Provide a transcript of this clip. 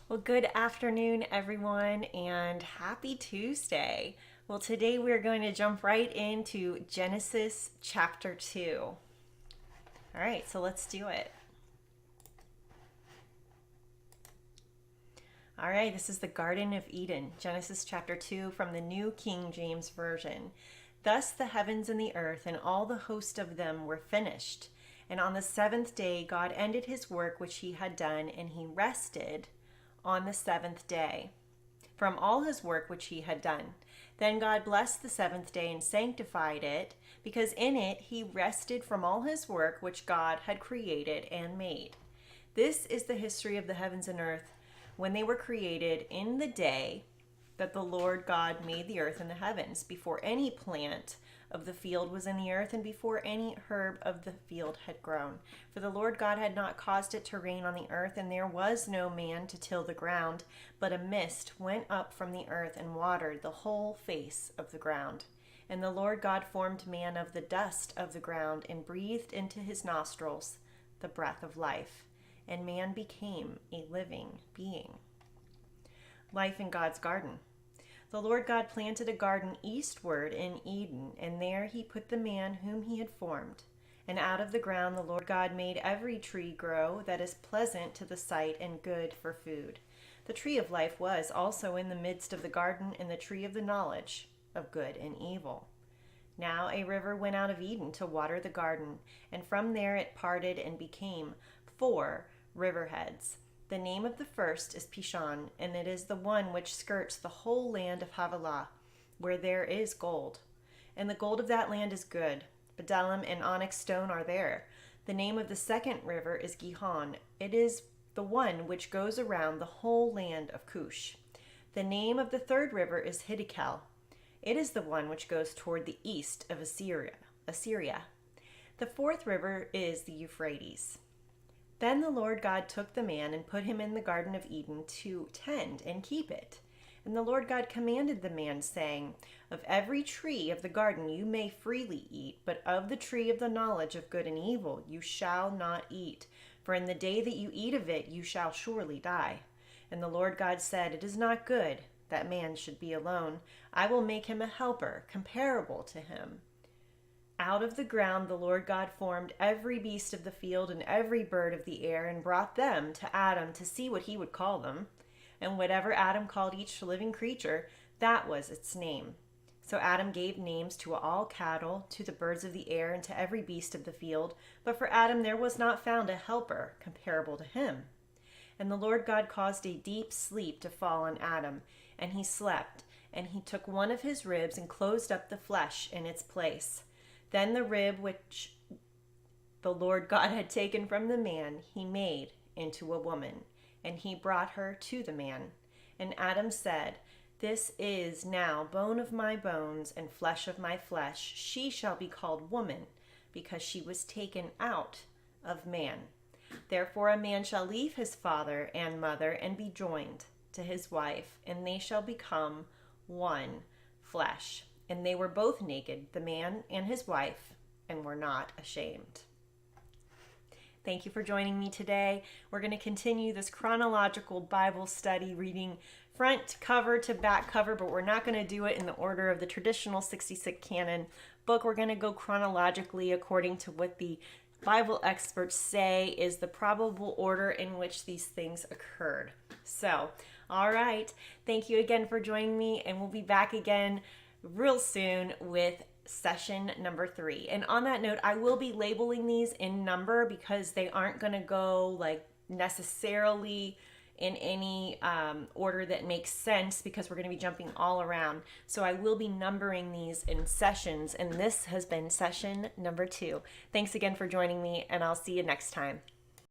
Well, good afternoon, everyone, and happy Tuesday. Well, today we're going to jump right into Genesis chapter 2. All right, so let's do it. All right, this is the Garden of Eden, Genesis chapter 2 from the New King James Version. Thus the heavens and the earth and all the host of them were finished. And on the seventh day God ended his work which he had done, and he rested on the seventh day from all his work which he had done. Then God blessed the seventh day and sanctified it, because in it he rested from all his work which God had created and made. This is the history of the heavens and earth when they were created in the day that the Lord God made the earth and the heavens, before any plant of the field was in the earth, and before any herb of the field had grown. For the Lord God had not caused it to rain on the earth, and there was no man to till the ground, but a mist went up from the earth and watered the whole face of the ground. And the Lord God formed man of the dust of the ground, and breathed into his nostrils the breath of life, and man became a living being. Life in God's garden. The Lord God planted a garden eastward in Eden, and there he put the man whom he had formed. And out of the ground the Lord God made every tree grow that is pleasant to the sight and good for food. The tree of life was also in the midst of the garden, and the tree of the knowledge of good and evil. Now a river went out of Eden to water the garden, and from there it parted and became 4 riverheads. The name of the first is Pishon, and it is the one which skirts the whole land of Havilah, where there is gold. And the gold of that land is good. Bdellium and onyx stone are there. The name of the second river is Gihon. It is the one which goes around the whole land of Cush. The name of the third river is Hiddekel. It is the one which goes toward the east of Assyria. The fourth river is the Euphrates. Then the Lord God took the man and put him in the Garden of Eden to tend and keep it. And the Lord God commanded the man, saying, Of every tree of the garden you may freely eat, but of the tree of the knowledge of good and evil you shall not eat. For in the day that you eat of it you shall surely die. And the Lord God said, It is not good that man should be alone. I will make him a helper comparable to him. Out of the ground the Lord God formed every beast of the field and every bird of the air, and brought them to Adam to see what he would call them. And whatever Adam called each living creature, that was its name. So Adam gave names to all cattle, to the birds of the air, and to every beast of the field. But for Adam there was not found a helper comparable to him. And the Lord God caused a deep sleep to fall on Adam, and he slept. And he took one of his ribs and closed up the flesh in its place. Then the rib which the Lord God had taken from the man, he made into a woman, and he brought her to the man. And Adam said, This is now bone of my bones and flesh of my flesh. She shall be called woman, because she was taken out of man. Therefore a man shall leave his father and mother and be joined to his wife, and they shall become one flesh. And they were both naked, the man and his wife, and were not ashamed. Thank you for joining me today. We're going to continue this chronological Bible study, reading front cover to back cover, but we're not going to do it in the order of the traditional 66 canon book. We're going to go chronologically according to what the Bible experts say is the probable order in which these things occurred. So, all right. Thank you again for joining me, and we'll be back again real soon with session number 3. And on that note, I will be labeling these in number because they aren't going to go like necessarily in any order that makes sense, because we're going to be jumping all around. So I will be numbering these in sessions, and this has been session number 2. Thanks again for joining me, and I'll see you next time.